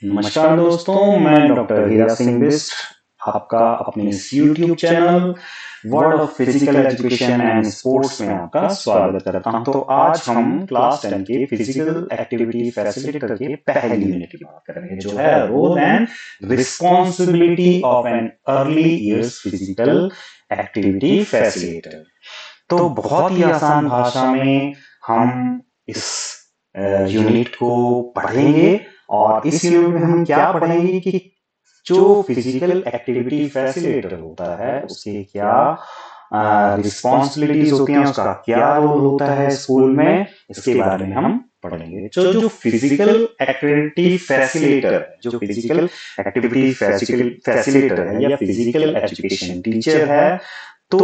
नमस्कार दोस्तों, मैं डॉक्टर हीरा सिंह बिस्ट आपका अपने इस YouTube channel world of physical education and sports में आपका स्वागत करता हूं। तो आज हम क्लास 10 के फिजिकल एक्टिविटी फैसिलिटेटर के पहली यूनिट की बात करेंगे, जो है role and responsibility of an early years physical activity facilitator. तो बहुत ही आसान भाषा में हम इस यूनिट को पढ़ेंगे और इस यूनिट में हम क्या पढ़ेंगे कि जो फिजिकल एक्टिविटी फैसिलिटेटर होता है उसके क्या रिस्पॉन्सिबिलिटीज होती हैं, उसका क्या रोल होता है स्कूल में, इसके बारे में हम पढ़ेंगे। जो फिजिकल एक्टिविटी फैसिलिटेटर जो फिजिकल एक्टिविटी फैसिलिटेटर है या फिजिकल एजुकेशन टीचर है, तो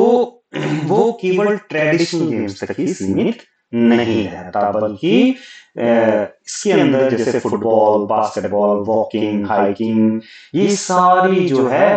वो केवल ट्रेडिशनल गेम्स तक ही सीमित नहीं रहता, बल्कि इसके अंदर जैसे फुटबॉल, बास्केटबॉल, वॉकिंग, हाइकिंग, ये सारी जो है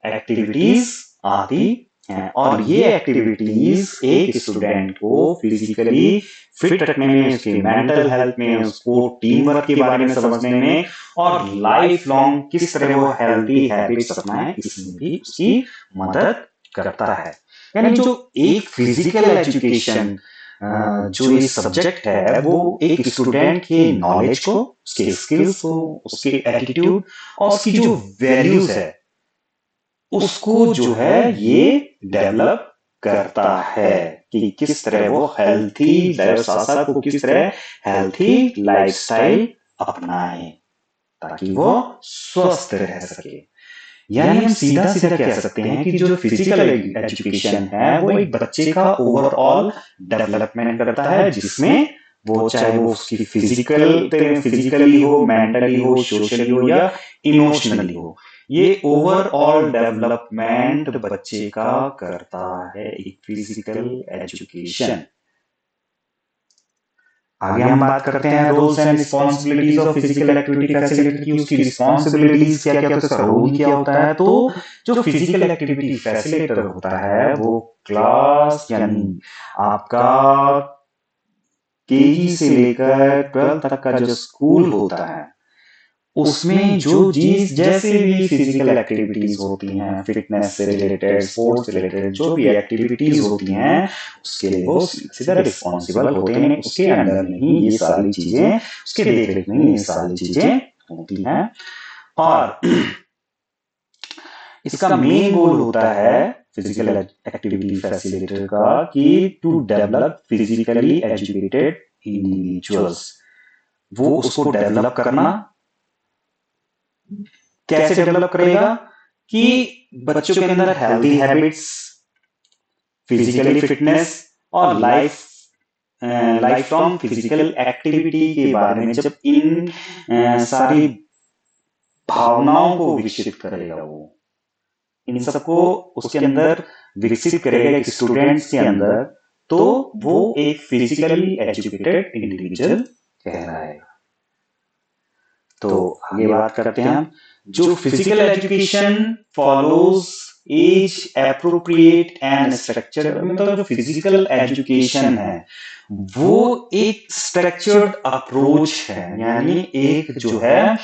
एक्टिविटीज आती हैं। और ये एक्टिविटीज एक स्टूडेंट को फिजिकली फिट रखने में, उसके मेंटल हेल्थ में, उसको टीम वर्क के बारे में समझने में और लाइफ लॉन्ग किस तरह वो हेल्थी हैबिट्स अपनाए, इसमें भी उसकी मदद करता है। यानी जो एक फिजिकल एजुकेशन जो ये सब्जेक्ट है वो एक स्टूडेंट के नॉलेज को, उसके स्किल्स को, उसके एटीट्यूड और उसकी जो वैल्यूज है उसको जो है ये डेवलप करता है कि किस तरह वो हेल्थी साथ को किस तरह हेल्थी लाइफस्टाइल अपनाए ताकि वो स्वस्थ रह सके। यानी हम सीधा सीधा कह सकते हैं कि जो फिजिकल एजुकेशन है वो एक बच्चे का ओवरऑल डेवलपमेंट करता है, जिसमें वो चाहे वो उसकी फिजिकली हो, मेंटली हो, सोशली हो या इमोशनली हो, ये ओवरऑल डेवलपमेंट बच्चे का करता है एक फिजिकल एजुकेशन। आगे हम बात करते हैं roles and responsibilities of physical activity facilitator की। उसकी रिस्पॉन्सिबिलिटीज क्या क्या होता है, उसका रोल क्या होता है। तो जो फिजिकल एक्टिविटी फैसिलिटेटर होता है वो क्लास यानी आपका केजी से लेकर 12 तक का जो स्कूल होता है उसमें जो चीज जैसे भी फिजिकल एक्टिविटीज होती हैं, फिटनेस से रिलेटेड, स्पोर्ट्स से रिलेटेड जो भी एक्टिविटीज होती हैं, उसके लिए वो सीधा रिस्पॉन्सिबल होते हैं। उसके अंडर में ही ये सारी चीजें, उसके देखरेख में ये सारी चीजें होती हैं। और इसका मेन गोल होता है फिजिकल एक्टिविटी फैसिलिटेटर का कि to develop physically educated individuals. वो उसको डेवलप करना कैसे डेवलप करेगा कि बच्चों के अंदर हेल्दी हैबिट्स, फिजिकली फिटनेस और लाइफ लॉन्ग फिजिकल एक्टिविटी के बारे में जब इन सारी भावनाओं को विकसित करेगा, वो इन सबको उसके अंदर विकसित करेगा एक स्टूडेंट्स के अंदर, तो वो एक फिजिकली एजुकेटेड इंडिविजुअल कहलाएगा। तो आगे बात करते हैं हम। जो physical education follows age appropriate and structured, मतलब जो फिजिकल एजुकेशन है वो एक स्ट्रक्चर्ड अप्रोच है, यानी एक जो है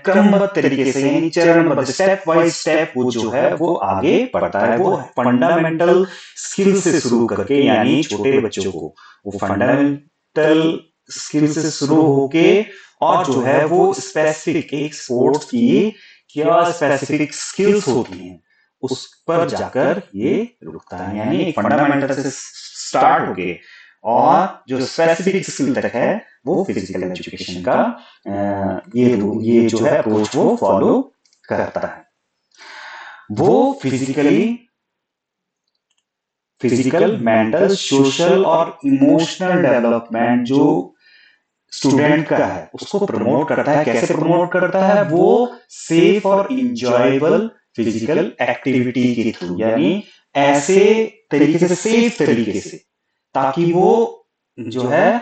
क्रमबद्ध तरीके से, यानी चरणबद्ध, स्टेप बाय स्टेप वो जो है वो आगे बढ़ता है। वो फंडामेंटल स्किल से शुरू करके, यानी छोटे बच्चों को वो फंडामेंटल स्किल से शुरू होके और जो है वो स्पेसिफिक एक स्पोर्ट्स की क्या स्पेसिफिक स्किल्स होती हैं उस पर जाकर ये रुकता है। यानी एक फंडामेंटल से स्टार्ट होके और जो स्पेसिफिक स्किल तक है वो फिजिकल एजुकेशन का ये जो है अप्रोच वो फॉलो करता है। वो फिजिकल, मेंटल, सोशल और इमोशनल डेवलपमेंट जो स्टूडेंट का है उसको प्रमोट करता है। कैसे प्रमोट करता है? वो सेफ और इंजॉयबल फिजिकल एक्टिविटी के थ्रू, यानी ऐसे तरीके से, सेफ तरीके से, ताकि वो जो है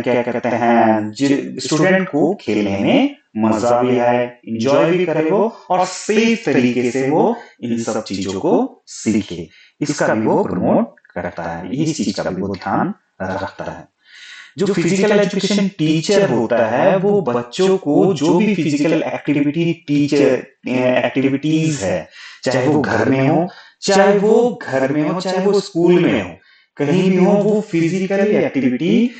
क्या कहते हैं, स्टूडेंट को खेलने में मजा भी आए, इंजॉय भी करे वो, और सेफ तरीके से वो इन सब चीजों को सीखे। इसका भी वो प्रमोट करता है, इस चीज का भी वो ध्यान रखता है। जो फिजिकल एजुकेशन टीचर होता है वो बच्चों को जो भी फिजिकल एक्टिविटीज है, चाहे वो घर में हो, चाहे वो स्कूल में हो, कहीं भी हो, वो फिजिकली एक्टिविटी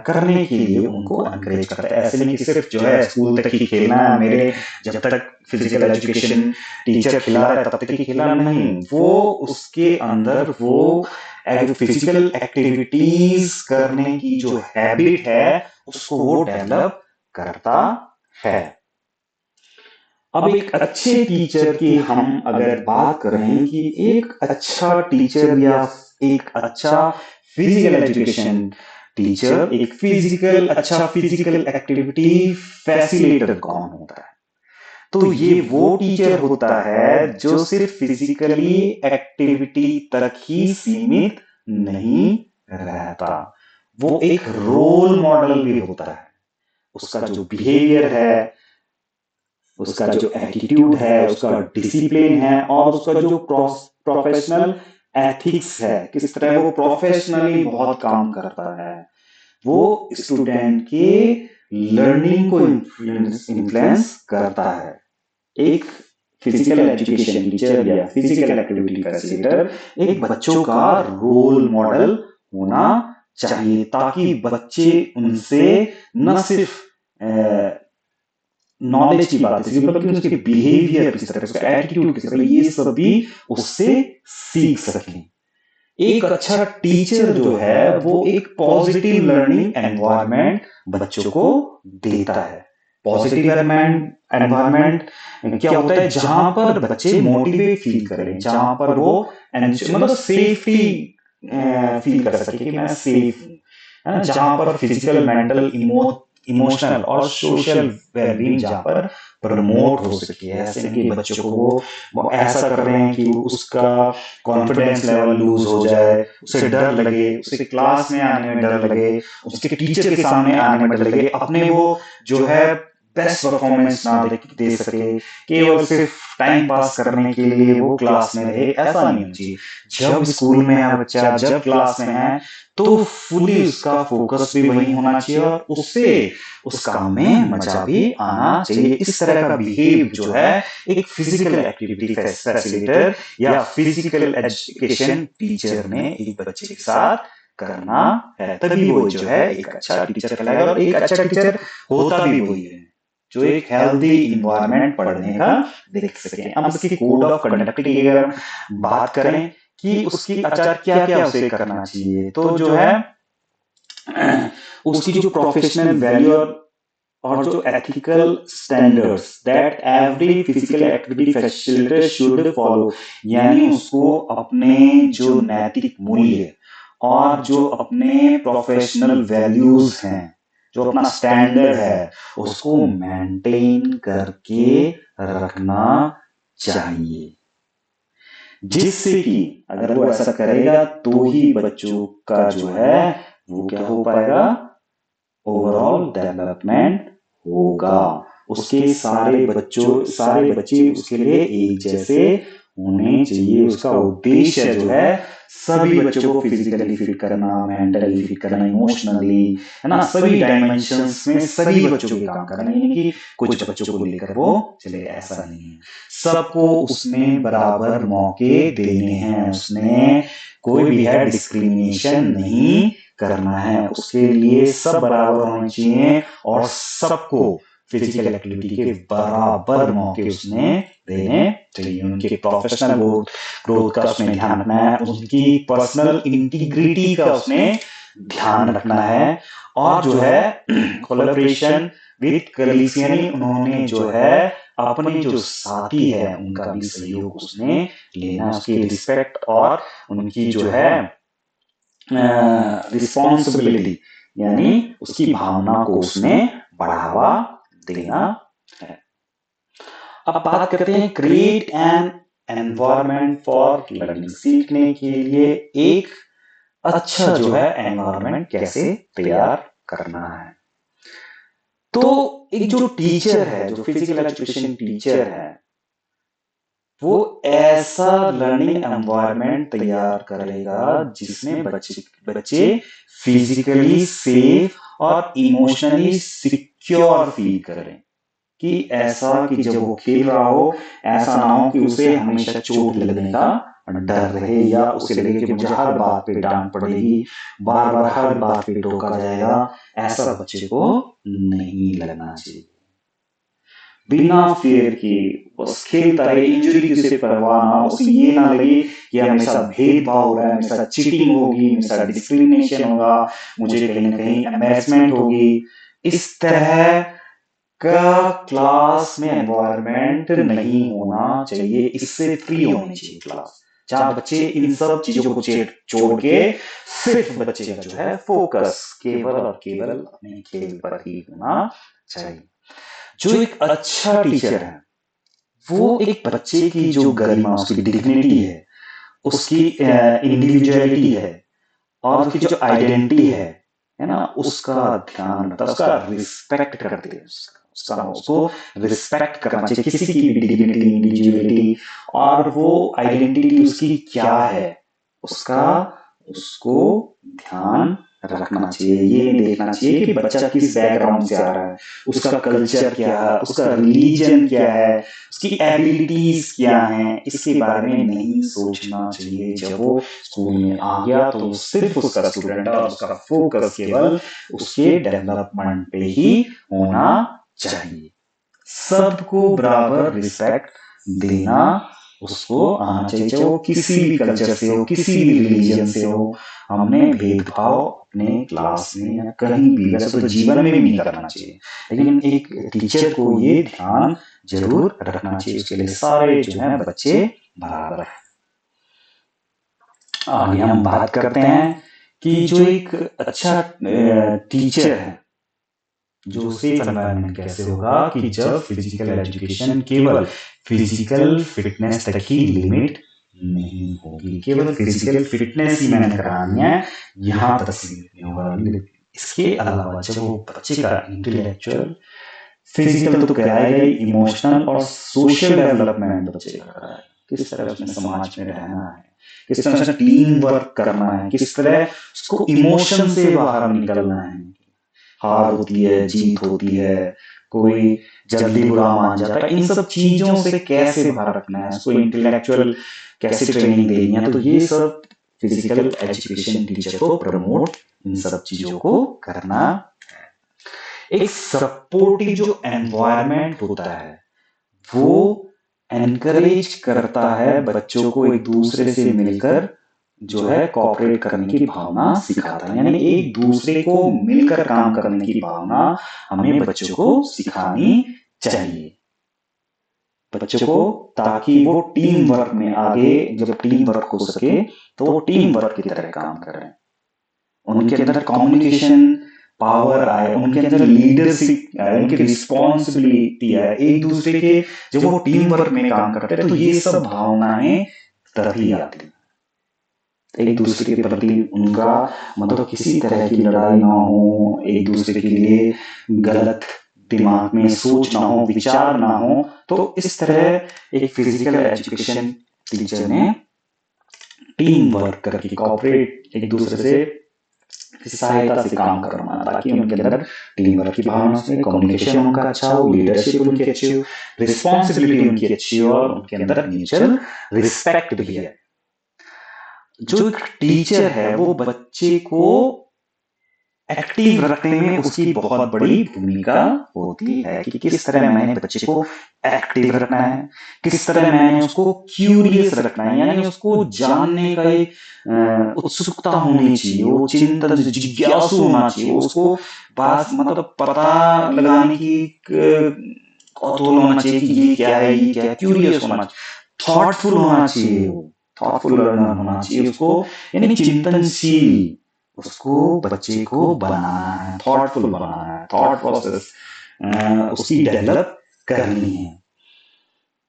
करने के लिए उनको एनकरेज करता है। ऐसे नहीं कि सिर्फ जो है स्कूल तक ही खेलना है, मेरे जब तक फिजिकल एजुकेशन टीचर खिला रहा है तब तक ही खिला, नहीं, वो उसके अंदर वो फिजिकल एक्टिविटीज करने की जो हैबिट है उसको वो डेवलप करता है। अब एक अच्छे टीचर की हम अगर बात करें कि एक अच्छा टीचर या एक अच्छा फिजिकल एजुकेशन टीचर, एक अच्छा फिजिकल एक्टिविटी फैसिलिटेटर कौन होता है? तो ये वो टीचर होता है जो सिर्फ फिजिकली एक्टिविटी तक ही सीमित नहीं रहता, वो एक रोल मॉडल भी होता है। उसका जो बिहेवियर है, उसका जो एटीट्यूड है, उसका डिसिप्लिन है और उसका जो प्रोफेशनल एथिक्स है, किस तरह वो प्रोफेशनली बहुत काम करता है, वो स्टूडेंट के लर्निंग को इन्फ्लुएंस करता है। एक फिजिकल एजुकेशन टीचर या फिजिकल एक्टिविटी फैसिलिटेटर एक बच्चों का रोल मॉडल होना चाहिए, ताकि बच्चे उनसे न सिर्फ नॉलेज की बात है बल्कि उसके बिहेवियर किस तरह, उसका एटीट्यूड किस तरह, ये सब भी उससे सीख सकें। एक अच्छा टीचर जो है वो एक पॉजिटिव लर्निंग एनवायरनमेंट बच्चों को देता है। पॉजिटिव एनवायरनमेंट क्या होता है? जहां पर बच्चे मोटिवेट फील करें, जहां पर वो मतलब सेफ्टी फील कर सके कि मैं सेफ हूं, है ना, जहां पर फिजिकल, मेंटल, इमोशनल और सोशल वेलबींग जहां पर प्रमोट हो सके। ऐसे नहीं कि बच्चों को वो ऐसा कर रहे हैं कि उसका कॉन्फिडेंस लेवल लूज हो जाए, उसे डर लगे, उसे क्लास में आने में डर लगे, उसके टीचर के सामने आने में डर लगे, अपने वो जो है बेस्ट परफॉर्मेंस ना दे सके, केवल सिर्फ टाइम पास करने के लिए वो क्लास में रहे, ऐसा नहीं होना चाहिए। जब स्कूल में है बच्चा, जब क्लास में है, तो फुली उसका फोकस भी वही होना चाहिए और उससे उस काम में मजा भी आना चाहिए। इस तरह का बिहेव जो है एक फिजिकल एक्टिविटी फैसिलिटेटर या फिजिकल एजुकेशन टीचर ने एक बच्चे के साथ करना है, तभी वो जो है एक अच्छा टीचर कहलाएगा। और एक अच्छा टीचर होता भी वही है जो एक हेल्दी इन्वायरमेंट पढ़ने का देख सके। अब इसकी कोड ऑफ कंडक्ट की अगर बात करें कि उसकी आचार क्या क्या उसे करना चाहिए, तो जो है उसकी जो प्रोफेशनल वैल्यू और जो ethical standards that every physical activity facilitator should follow, यानी उसको अपने जो नैतिक मूल्य और जो अपने प्रोफेशनल वैल्यूज हैं, जो अपना स्टैंडर्ड है, उसको मेंटेन करके रखना चाहिए, जिससे कि अगर वो ऐसा करेगा तो ही बच्चों का जो है वो क्या हो पाएगा, ओवरऑल डेवलपमेंट होगा। उसके सारे बच्चे उसके लिए एक जैसे होने चाहिए। उसका उद्देश्य जो है सभी बच्चों को फिजिकली फिट करना, मेंटली फिट करना, इमोशनली, है ना, सभी डायमेंशंस में सभी बच्चों के काम करना, यानी कि कुछ बच्चों को लेकर वो चले, ऐसा नहीं है। सबको उसने बराबर मौके देने हैं, उसने कोई भी है डिस्क्रिमिनेशन नहीं करना है, उसके लिए सब बराबर होने चाहिए और सबको फिजिकल एक्टिविटी के बराबर मौके उसने देने चाहिए। उनके प्रोफेशनल ग्रोथ का उसने ध्यान रखना है, उनकी पर्सनल इंटीग्रिटी का उसने ध्यान रखना है, और जो है कोलैबोरेशन विद कलीग्स, यानी उन्होंने जो है अपने जो साथी है उनका भी सहयोग उसने लेना, उसकी रिस्पेक्ट और उनकी जो है रिस्पॉन्सिबिलिटी यानी उसकी भावना को उसने बढ़ावा देना है। अब बात करते हैं create an environment for learning, सीखने के लिए एक अच्छा जो है एनवायरनमेंट कैसे तैयार करना है। तो एक जो टीचर है, जो फिजिकल एजुकेशन टीचर है, वो ऐसा लर्निंग एनवायरनमेंट तैयार करेगा जिसमें बच्चे फिजिकली सेफ और इमोशनली सिक्योर फील करें। कि ऐसा कि जब वो खेल रहा हो ऐसा ना हो कि उसे हमेशा चोट लगने का डर रहे, या उसे लगे कि मुझे हर बात पे डांट पड़ेगी, बार बार हर बात पे टोका जाएगा। ऐसा बच्चे को नहीं लगना चाहिए। बिना फियर के बस खेलता रहे, इंजरी की उसे परवाह ना हो, उसे ये ना लगे कि हमेशा भेदभाव हो रहा है, हमेशा चीटिंग होगी, हमेशा डिस्क्रिमिनेशन होगा, मुझे कहीं ना कहीं एम्बैरेसमेंट होगी। इस तरह का क्लास में एनवायरनमेंट नहीं होना चाहिए, इससे फ्री होनी चाहिए क्लास, जहां बच्चे इन सब चीजों को छोड़ के सिर्फ बच्चे का जो है फोकस केवल और केवल अपने खेल पर ही होना चाहिए। जो एक अच्छा टीचर है वो एक बच्चे की जो गरिमा, उसकी डिग्निटी है, उसकी इंडिविजुअलिटी है और उसकी जो आइडेंटिटी है ना, उसका ध्यान रखता है, उसका रिस्पेक्ट करते हैं, उसका उसको रिस्पेक्ट करना चाहिए, किसी की भी डिग्निटी, इंडिविजुअलिटी और वो आइडेंटिटी उसकी क्या है, उसका उसको ध्यान रखना चाहिए। ये नहीं देखना चाहिए कि बच्चा किस बैकग्राउंड से आ रहा है, उसका कल्चर क्या है, उसका रिलीजन क्या है, उसकी एबिलिटीज क्या हैं, इसके बारे में नहीं सोचना चाहिए। जब वो स्कूल में आ गया तो सिर्फ उसका स्टूडेंट और उसका फोकस केवल उसके डेवलपमेंट पे ही होना चाहिए। सबको बराबर रिस्पेक्ट देना उसको आना चाहिए, चाहे वो किसी भी कल्चर से हो, किसी भी रिलीजन से हो। हमने भेदभाव अपने क्लास में या कहीं भी, वैसे तो जीवन में भी नहीं करना चाहिए, लेकिन एक टीचर को ये ध्यान जरूर रखना चाहिए, उसके लिए सारे जो है बच्चे बराबर है। आगे हम बात करते हैं कि जो एक अच्छा टीचर है, जो सेफ एनवायरनमेंट कैसे होगा, कि जब फिजिकल एजुकेशन केवल फिजिकल फिटनेस तक ही लिमिट नहीं होगी, केवल फिजिकल फिटनेस ही मैंने करानी है यहाँ तक सीमित नहीं होगा। इसके अलावा जब वो बच्चे का इंटेलेक्चुअल, फिजिकल तो कराएगा ही, इमोशनल और सोशल डेवलपमेंट बच्चे का कराएगा, किस तरह उसने समाज में रहना है, किस तरह से टीम वर्क करना है, किस तरह उसको इमोशन से बाहर निकलना है, हार होती है, जीत होती है, कोई जल्दी बुरा मान जाता है, इन सब चीजों से कैसे बाहर रखना है, उसको इंटेलेक्चुअल कैसे ट्रेनिंग देनी है, तो ये सब फिजिकल एजुकेशन टीचर को प्रमोट इन सब चीजों को करना। एक सपोर्टिव जो एनवायरनमेंट होता है वो एनकरेज करता है बच्चों को एक दूसरे से मिलकर जो है कोऑपरेट करने की भावना सिखाता है, यानी एक दूसरे को मिलकर काम करने की भावना हमें बच्चों को सिखानी चाहिए बच्चों को, ताकि वो टीम वर्क में आगे, जब टीम वर्क हो सके तो वो टीम वर्क की तरह काम करें, उनके अंदर कम्युनिकेशन पावर आए, उनके अंदर लीडरशिप आए, उनकी रिस्पॉन्सिबिलिटी आए एक दूसरे के, जब वो टीम वर्क में काम करते हैं तो ये सब भावनाएं तभी आती हैं। एक दूसरे के प्रति उनका मतलब किसी तरह की लड़ाई ना हो, एक दूसरे के लिए गलत दिमाग में सोच ना हो, विचार ना हो, तो इस तरह एक फिजिकल एजुकेशन टीचर ने टीम वर्क करके कॉपरेट एक दूसरे से सहायता से काम करवाना, ताकि उनके अंदर टीम वर्क की भावना से, कम्युनिकेशन उनका अच्छा हो, लीडरशिप उनकी अच्छी हो, रिस्पॉन्सिबिलिटी उनकी अच्छी हो और उनके अंदर म्यूचुअल रिस्पेक्ट भी है। जो एक टीचर है वो बच्चे को एक्टिव रखने में उसकी बहुत बड़ी भूमिका होती है, कि किस तरह मैंने बच्चे को एक्टिव रखना है, किस तरह मैंने उसको क्यूरियस रखना है, यानी उसको जानने का एक उत्सुकता होनी चाहिए, वो चिंतन जिज्ञासु होना चाहिए, उसको बात मतलब पता लगाने की कौतूहल होना चाहिए कि ये क्या है, ये क्या है, क्यूरियस होना चाहिए, थॉटफुल होना चाहिए, वो थॉटफुल लर्नर होना चाहिए उसको, यानी चिंतनशील उसको बच्चे को बनाना है, थॉटफुल बनाना है, थॉट प्रोसेस उसकी डेवलप करनी है,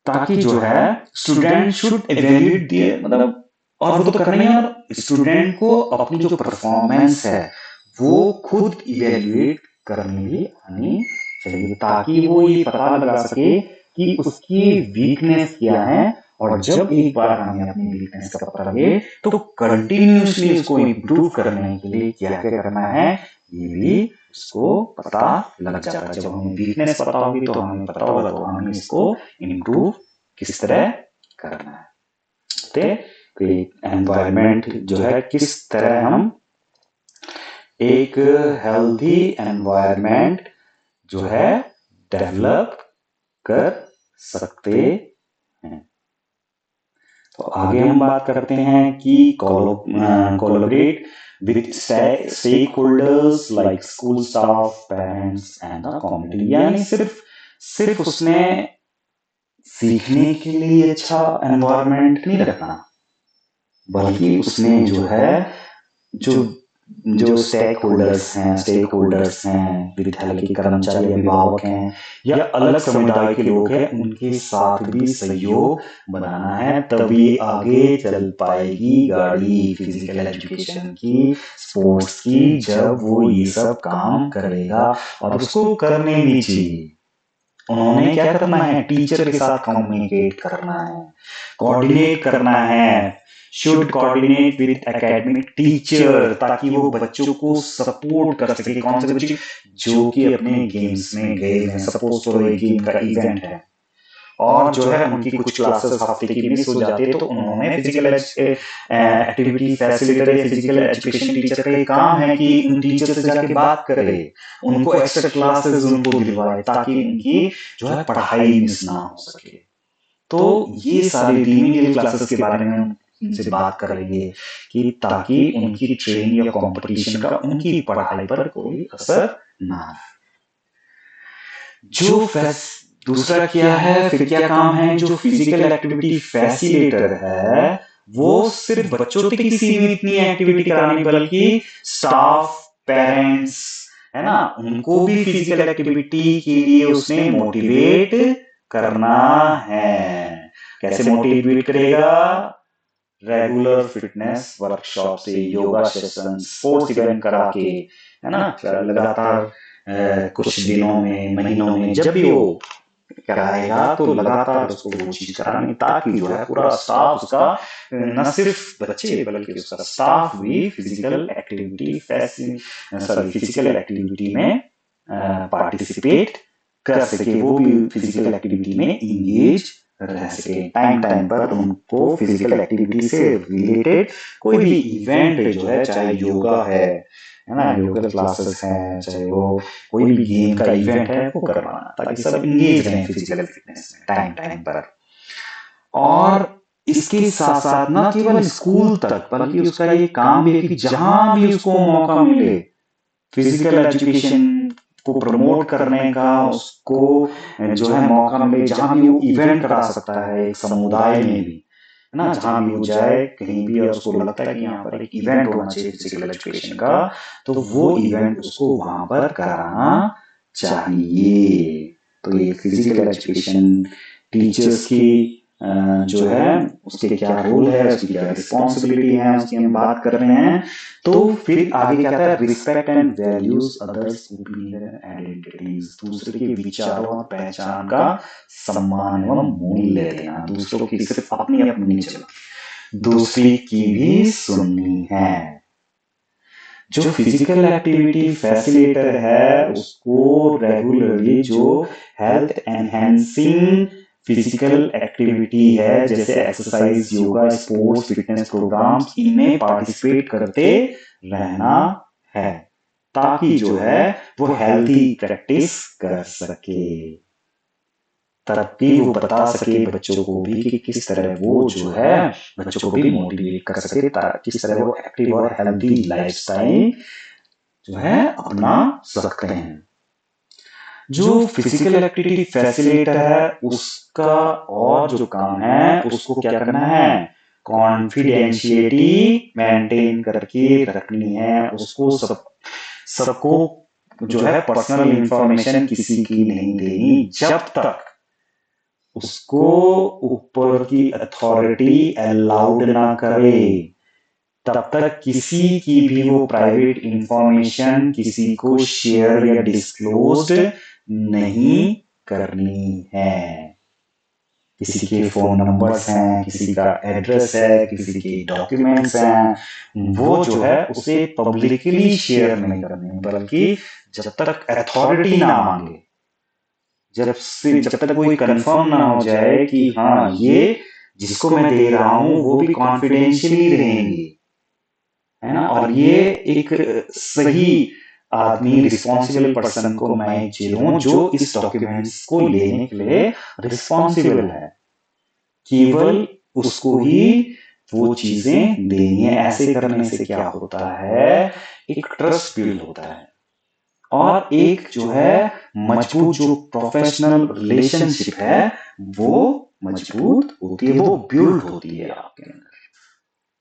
ताकि जो है स्टूडेंट शुड एवेल्यूएट दिए, मतलब और वो तो करना ही है, और स्टूडेंट को अपनी जो परफॉर्मेंस है वो खुद इवेल्युएट करनी भी आनी चाहिए, ताकि वो ये पता लगा सके कि उसकी वीकनेस क्या है और जब एक बार हमें अपनी वीकनेस का पता लगे तो कंटिन्यूसली उसको इम्प्रूव करने के लिए क्या क्या करना है ये भी उसको पता लग जाता है। जब हमें वीकनेस पता होगी तो हमें पता होगा तो हमें इसको इम्प्रूव किस तरह करना है। तो एनवायरमेंट जो है किस तरह हम एक हेल्थी एनवायरमेंट जो है डेवलप कर सकते हैं। तो आगे हम बात करते हैं कि collaborate with stakeholders like school staff, parents and the community. यानी सिर्फ उसने सीखने के लिए अच्छा एनवायरमेंट नहीं रखना, बल्कि उसने जो है जो जो स्टेक होल्डर्स हैं, विद्यालय के कर्मचारी, अभिभावक हैं या अलग समुदाय के लोग हैं, उनके साथ भी सहयोग बनाना है, तभी आगे चल पाएगी गाड़ी फिजिकल एजुकेशन की, स्पोर्ट्स की, जब वो ये सब काम करेगा। और उसको करने भी चाहिए। उन्होंने क्या करना है, टीचर के साथ कम्युनिकेट करना है, कोऑर्डिनेट करना है, should coordinate with academic teacher, ताकि वो बच्चों को सपोर्ट कर सके। कौन से बच्चे जो कि अपने गेम्स में गए हैं, सपोज तो एक गेम का इवेंट है और जो है उनकी कुछ क्लासेस हफ्ते की मिस हो जाती है, तो उन्होंने फिजिकल एक्टिविटी फैसिलिटेटर या फिजिकल एजुकेशन टीचर का ये काम है कि उन टीचर से जाके बात करे, उनको एक्स्ट्रा क्लासेस उनको दिलवाए, ताकि उनकी जो है पढ़ाई मिस ना हो सके। तो ये सारे रिमेडियल क्लासेस के बारे में उनसे बात करेंगे कि ताकि उनकी ट्रेनिंग या कंपटीशन का उनकी पढ़ाई पर कोई असर ना हो। जो दूसरा क्या है, फिर क्या काम है, जो फिजिकल एक्टिविटी फैसिलिटेटर है वो सिर्फ बच्चों तक ही सीमित नहीं एक्टिविटी करानी, बल्कि स्टाफ, पेरेंट्स है ना, उनको भी फिजिकल एक्टिविटी के लिए उसने मोटिवेट करना है। कैसे मोटिवेट करेगा? रेगुलर फिटनेस वर्कशॉप से, योगा सेशन, स्पोर्ट्स इवेंट करा के, है ना, लगातार कुछ दिनों में, महीनों में जब भी वो कराएगा तो लगातार उसको वो चीज करानी, ताकि जो है पूरा स्टाफ उसका, न सिर्फ बच्चे बल्कि उसका स्टाफ भी फिजिकल एक्टिविटी में पार्टिसिपेट कर सके, वो भी फिजिकल एक्टिविटी में इंगेज रह सके। टाइम टाइम पर उनको फिजिकल एक्टिविटी से रिलेटेड कोई भी इवेंट जो है, चाहे योगा है ना, योगा क्लासेस हैं, चाहे वो कोई भी गेम का इवेंट है, वो करवाना, ताकि सब इंगेज रहें फिजिकल फिटनेस में टाइम टाइम पर। और इसके साथ साथ न केवल स्कूल तक, बल्कि उसका ये काम भी है कि जहां भी उसको मौका मिले फिजिकल एजुकेशन को प्रमोट करने का, उसको जो है मौका मिले, जहां भी वो इवेंट करा सकता है, एक समुदाय में भी, है ना, जहां भी वो जाए कहीं भी और उसको लगता है कि यहाँ पर एक इवेंट होना चाहिए फिजिकल एजुकेशन का, तो वो इवेंट उसको वहां पर कराना चाहिए। तो ये फिजिकल एजुकेशन टीचर्स की जो है उसके क्या रोल है, उसकी क्या रिस्पॉन्सिबिलिटी है, उसकी हम बात कर रहे हैं। तो फिर आगे क्या आता है, respect and values others opinion and identities, दूसरे के विचारों और पहचान का सम्मान एवं मूल्य देना, दूसरों की सिर्फ अपनी अपनी नहीं चलती, दूसरी की भी सुननी है। जो फिजिकल एक्टिविटी फैसिलिटेटर है उसको रेगुलरली जो हेल्थ एनहेंसिंग फिजिकल एक्टिविटी है, जैसे exercise, yoga, sports, fitness programs, इनमें पार्टिसिपेट करते रहना है, ताकि जो है वो हेल्थी प्रैक्टिस कर सके, तभी वो बता सके बच्चों को भी कि किस तरह वो जो है बच्चों को भी मोटिवेट कर सके, किस तरह वो एक्टिव और हेल्थी लाइफस्टाइल जो है अपना सकते हैं। जो फिजिकल एक्टिविटी फैसिलिटेटर है उसका और जो काम है उसको क्या करना है, कॉन्फिडेंशियलिटी मेंटेन करके रखनी है, उसको सबको जो है पर्सनल इंफॉर्मेशन किसी की नहीं देनी, जब तक उसको ऊपर की अथॉरिटी अलाउड ना करे, तब तक किसी की भी वो प्राइवेट इंफॉर्मेशन किसी को शेयर या डिस्क्लोज नहीं करनी है। किसी के फोन नंबर्स हैं, किसी का एड्रेस है, किसी के डॉक्यूमेंट्स हैं, वो जो है उसे पब्लिकली शेयर नहीं करने, बल्कि जब तक अथॉरिटी ना मांगे, जब तक कोई कंफर्म ना हो जाए कि हाँ ये जिसको मैं दे रहा हूं वो भी कॉन्फिडेंशियली रहेंगे, है ना, और ये एक सही आदमी, रिस्पॉन्सिबल पर्सन को मैं चुनूं जो इस डॉक्यूमेंट्स को लेने के लिए रिस्पॉन्सिबल है, केवल उसको ही वो चीजें देनी है। ऐसे करने से क्या होता है, एक ट्रस्ट बिल्ड होता है और एक जो है मजबूत जो प्रोफेशनल रिलेशनशिप है वो मजबूत होती है, वो बिल्ड होती है आपके अंदर।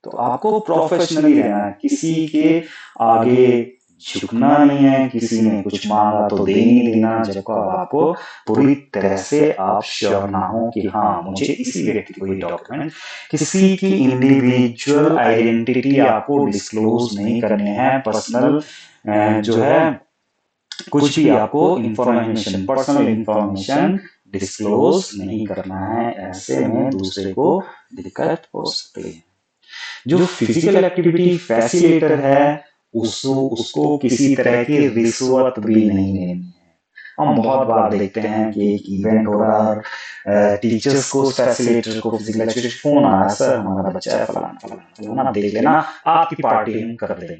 तो आपको प्रोफेशनली रहना है, किसी के आगे झुकना नहीं है, किसी ने कुछ मांगा तो दे नहीं देना जब को आपको पूरी तरह से आप श्योर ना हो कि हाँ मुझे इसी व्यक्ति को ये डॉक्यूमेंट, किसी की इंडिविजुअल आइडेंटिटी आपको डिस्क्लोज नहीं करनी है, पर्सनल जो है कुछ भी आपको इंफॉर्मेशन, पर्सनल इंफॉर्मेशन डिस्क्लोज नहीं करना है, ऐसे में दूसरे को दिक्कत हो सकती है। जो फिजिकल एक्टिविटी फैसिलिटेटर है उसको किसी तरह की रिश्वत भी नहीं लेनी है। हम बहुत बार देखते हैं कि एक इवेंट हो रहा है, टीचर्स को, फैसिलिटेटर को, फिजिकल एक्टिविटी फोन आ रहा है, सर हमारा बच्चा है फलाना फलाना फलाना, देख लेना आपकी पार्टी हम कर देंगे,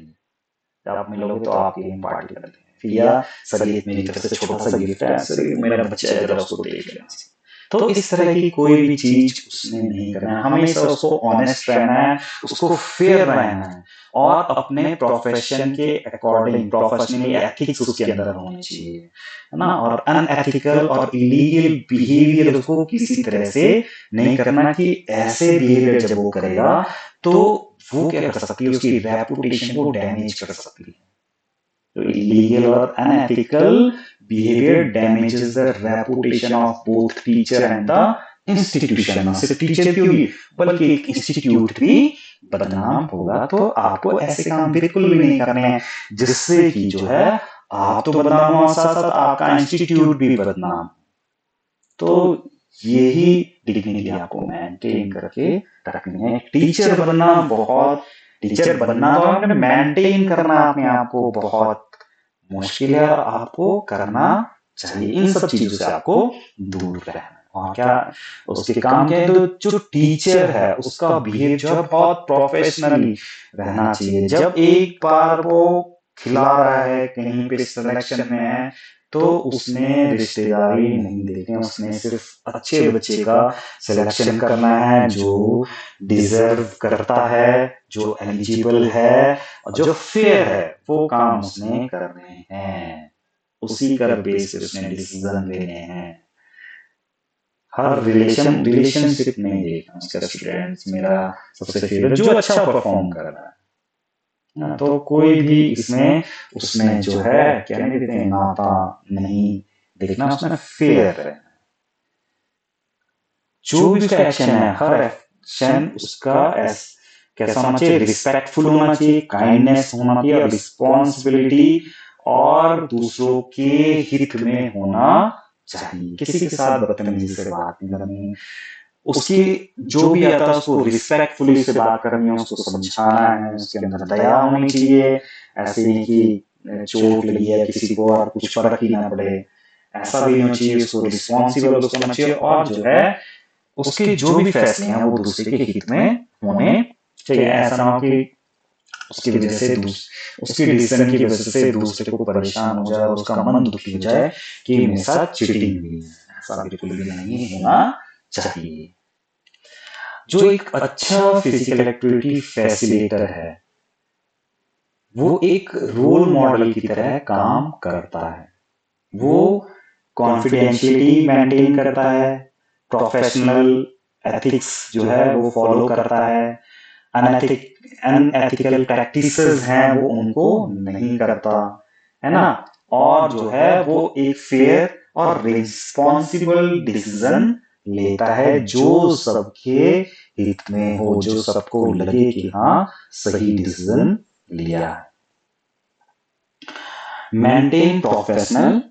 जब आप मिलोगे तो आपकी हम पार्टी कर देंगे, फिर या सर ये मेरी तरफ से छोटा सा गिफ्ट है, सर मेरा बच्चा है जरा उसको देख लेना। तो इस तरह की कोई भी चीज उसने नहीं करना है, हमेशा उसको ऑनेस्ट रहना है, उसको फेयर रहना है और अपने प्रोफेशन के अकॉर्डिंग प्रोफेशनली एथिक्स उसके अंदर होने चाहिए, है ना, और अनएथिकल और इलीगल बिहेवियर उसको किसी तरह से नहीं करना, कि ऐसे बिहेवियर जब वो करेगा तो वो क्या कर सकती है, उसकी रेपुटेशन को डैमेज कर सकती है। तो illegal or unethical behavior damages the reputation of both teacher and the institution। ना सिर्फ टीचर की होगी बल्कि एक इंस्टीट्यूट भी बदनाम होगा। तो आपको ऐसे काम बिल्कुल भी नहीं करने हैं जिससे कि जो है आप तो बदनाम हो, साथ साथ आपका इंस्टीट्यूट भी बदनाम। तो यही डिग्निटी आपको मेंटेन करके रखनी है। टीचर बनना बहुत, टीचर बनना तो मेंटेन करना अपने आप को बहुत मुश्किल है और आपको करना चाहिए। इन सब चीजों से आपको दूर रहना। और क्या उसके काम क्या है, तो जो टीचर है उसका बिहेव जो है बहुत प्रोफेशनली रहना चाहिए। जब एक बार वो खिला रहा है, कहीं पे सिलेक्शन में है, तो उसने रिश्तेदारी नहीं देखनी, उसने सिर्फ अच्छे बच्चे का सिलेक्शन करना है जो डिजर्व करता है, जो एलिजिबल है और जो फेयर है, वो काम उसने करने हैं, उसी का बेस पे उसने डिसीजन लेने हैं। हर रिलेशनशिप नहीं देखना उसका स्टूडेंट्स मेरा सबसे फेवरेट जो अच्छा परफॉर्म कर रहा है। तो कोई भी इसमें उसमें जो है क्या नहीं देखते, नाता नहीं देखना, उसमें फेयर है। जो भी उसका एक्शन है, हर एक्शन उसका कैसा होना चाहिए, रिस्पेक्टफुल होना चाहिए, काइंडनेस होना चाहिए, रिस्पॉन्सिबिलिटी और दूसरों के हित में होना चाहिए। किसी के साथ बदतमीजी से बात नहीं करनी, उसकी जो भी आता है उसको रिस्पेक्टफुली से बात करनी है, उसको समझाना है, उसके अंदर दया होनी चाहिए। ऐसे नहीं कि चोट लगी है किसी को और कुछ फर्क ही ना पड़े, ऐसा भी नहीं चाहिए। उसको रिस्पॉन्सिबल उसको होना चाहिए और जो है उसके जो भी फैसले हैं वो दूसरे के हित में होने चाहिए। ऐसा ना हो कि उसकी वजह से उसकी डिसीजन की वजह से दूसरे को परेशान हो जाए और उसका मन दुखी हो जाए कि मेरे साथ चीटिंग हुई है, ऐसा बिल्कुल भी नहीं होना चाहिए। जो एक अच्छा फिजिकल एक्टिविटी फैसिलिटेटर है वो एक रोल मॉडल की तरह काम करता है। वो कॉन्फिडेंशियलिटी मेंटेन करता है, प्रोफेशनल एथिक्स जो है वो फॉलो करता है, अनएथिकल प्रैक्टिसेस हैं वो उनको नहीं करता, है ना, और जो है वो एक फेयर और रिस्पॉन्सिबल डिसीजन लेता है जो सबके हित में हो, जो सबको लगे कि हाँ सही डिसीजन लिया है। मेंटेन प्रोफेशनल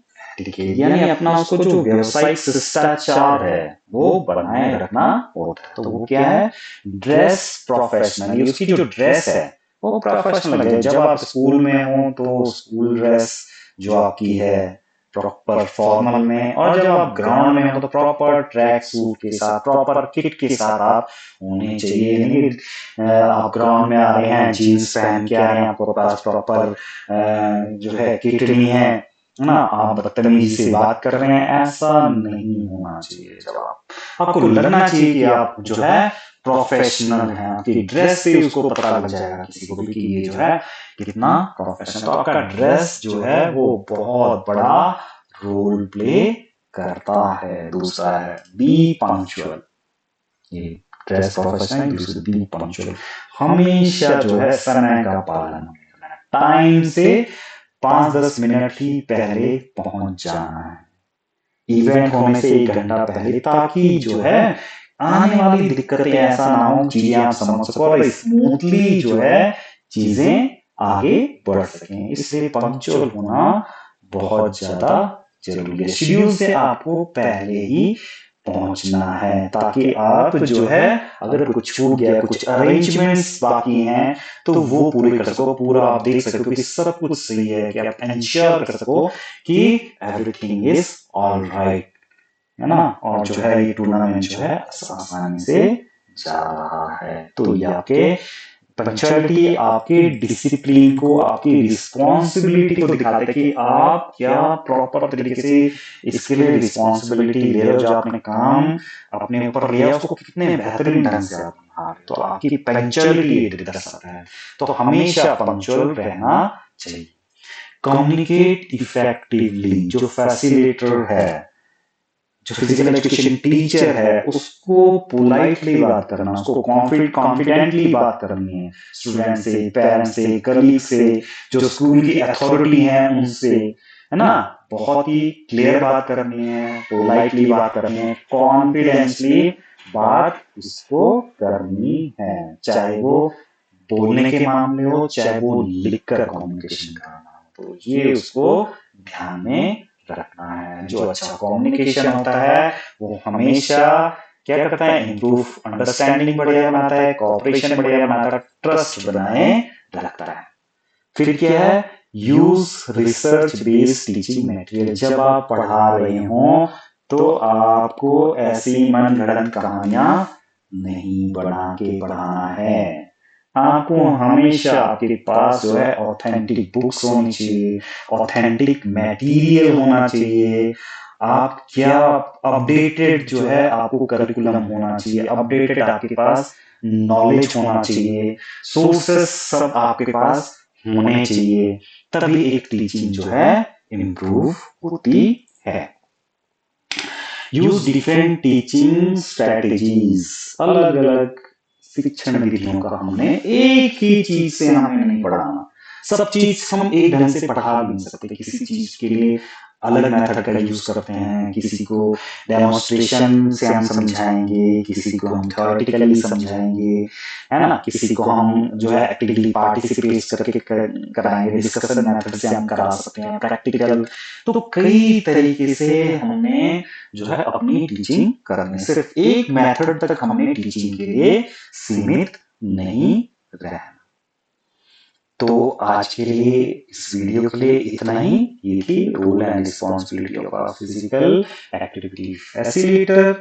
ठीक है, यानी अपना उसको जो व्यवसायिक शिष्टाचार है वो बनाए रखना होता है। तो वो क्या है, ड्रेस प्रोफेशनल, उसकी जो ड्रेस है वो प्रोफेशनल है। जब आप स्कूल में हो तो स्कूल ड्रेस जो आपकी है प्रॉपर फॉर्मल में, और जब आप ग्राउंड में हो तो प्रॉपर ट्रैक सूट के साथ, प्रॉपर किट के साथ आप होने चाहिए। यानी आप ग्राउंड में आ रहे हैं जीन्स पहन के आ रहे हैं, आपको पास प्रॉपर जो है किट नहीं है ना, आप बदतमीजी से बात कर रहे हैं, ऐसा नहीं होना चाहिए। जब आपको लगना चाहिए कि आप जो है प्रोफेशनल है, आपकी ड्रेस से उसको पता लग जाएगा किसी को भी कि ये जो है कितना प्रोफेशनल। तो आपका ड्रेस जो है वो बहुत बड़ा रोल प्ले करता है। दूसरा है बी पंक्चुअल, ये ड्रेस प्रोफेशनल। दूसरा बी पंक्चुअल, हमेशा जो है समय का पालन करना, टाइम से 5-10 मिनट ही पहले पहुंच जाना है इवेंट होने से 1 घंटा पहले, ताकि जो है आने वाली दिक्कतें ऐसा ना हो, चीजें आप समझ सको और स्मूथली जो है चीजें आगे बढ़ सकें। इसलिए पंक्चुअल होना बहुत ज्यादा जरूरी है। शेड्यूल से आपको पहले ही पहुंचना है, ताकि आप जो है अगर कुछ छूट गया, कुछ अरेंजमेंट्स बाकी हैं, तो वो पूरे कर सको, पूरा आप देख सको कि सब कुछ सही है, कि आप इंश्योर कर सको कि एवरीथिंग इज ऑल राइट, है ना। और जो है ये टूर्नामेंट जो है आसानी से जा रहा है। तो ये आपके पंक्चुअलिटी, आपके डिसिप्लिन को, आपकी रिस्पॉन्सिबिलिटी को दिखाता है कि आप क्या प्रॉपर तरीके से इसके लिए रिस्पॉन्सिबिलिटी ले रहे हो, जो आपने काम अपने ऊपर लिया उसको कितने बेहतरीन ढंग से आप निभा रहे हो। तो आपकी पंक्चुअलिटी दर्शाता है। तो हमेशा पंक्चुअल रहना चाहिए। कम्युनिकेट इफेक्टिवली, जो फैसिलिटेटर है, जो फिजिकल एजुकेशन टीचर है, उसको पोलाइटली बात करना, उसको कॉन्फिडेंटली बात करनी है स्टूडेंट से, पेरेंट्स से, कलीग से, जो स्कूल की अथॉरिटी है उनसे, है ना। बहुत ही क्लियर बात करनी है, पोलाइटली बात करनी है, कॉन्फिडेंसली बात उसको करनी है, चाहे वो बोलने के मामले हो, चाहे वो लिखकर कम्युनिकेशन करना हो। तो ये उसको ध्यान में रखना है। जो अच्छा कम्युनिकेशन होता है वो हमेशा क्या करता है, इंप्रूव अंडरस्टैंडिंग बढ़िया बनाता है, कोऑपरेशन बढ़िया बनाता है, ट्रस्ट बनाए रखता है। फिर क्या है, use research based teaching material. जब आप पढ़ा रहे हो तो आपको ऐसी मनगढ़ंत कहानियां नहीं बना के पढ़ाना है। आपको हमेशा आपके पास जो है ऑथेंटिक बुक्स होनी चाहिए, ऑथेंटिक मटेरियल होना चाहिए। आप क्या अपडेटेड जो है आपको करिकुलम होना चाहिए, अपडेटेड आपके पास नॉलेज होना चाहिए, सोर्सेस सब आपके पास होने चाहिए, तभी एक टीचिंग जो है इम्प्रूव होती है। यूज डिफरेंट टीचिंग स्ट्रेटेजीज, अलग अलग शिक्षण विधियों का हमने एक ही चीज से हमें नहीं पढ़ाना। सब चीज हम एक ढंग से पढ़ा भी नहीं सकते, किसी चीज के लिए अलग मेथड का यूज करते हैं, किसी को डेमोन्स्ट्रेशन से हम समझाएंगे, किसी को हम थ्योरेटिकली समझाएंगे, है ना, किसी को हम जो है एक्टिवली पार्टिसिपेट करके कराएंगे, डिस्कशन मेथड से हम करा सकते हैं, प्रैक्टिकल। तो कई तरीके से हमने जो है अपनी टीचिंग करनी, सिर्फ एक मेथड तक हमने टीचिंग के लिए सीमित नहीं रहना। तो आज के लिए इस वीडियो के लिए इतना ही। ये थी role and responsibility of a physical activity facilitator.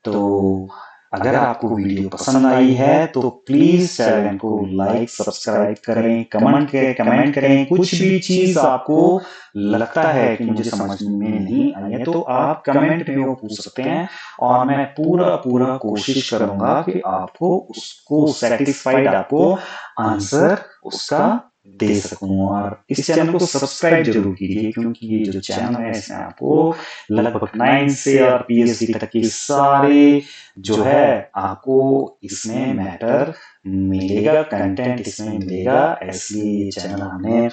तो अगर आपको वीडियो पसंद आई है तो प्लीज चैनल को लाइक सब्सक्राइब करें, कमेंट करें। कुछ भी चीज आपको लगता है कि मुझे समझ में नहीं आई है तो आप कमेंट में वो पूछ सकते हैं, और मैं पूरा कोशिश करूंगा कि आपको उसको सेटिस्फाइड आपको आंसर उसका दे सकूं। और इस चैनल को सब्सक्राइब जरूर कीजिए, क्योंकि ये जो चैनल है इसमें आपको लगभग 9 से और पीएचडी तक की सारे जो है आपको इसमें मैटर मिलेगा, कंटेंट इसमें मिलेगा। इसलिए ये चैनल हमने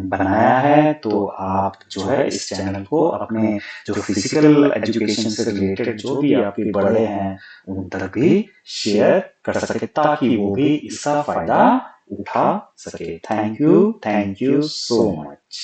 बनाया है। तो आप जो है इस चैनल को अपने जो फिजिकल एजुकेशन से रिलेटेड जो भी आपके बड़े हैं उन तक भी शेयर कर सके, ताकि वो भी इसका फायदा उठा सके। Thank you so much.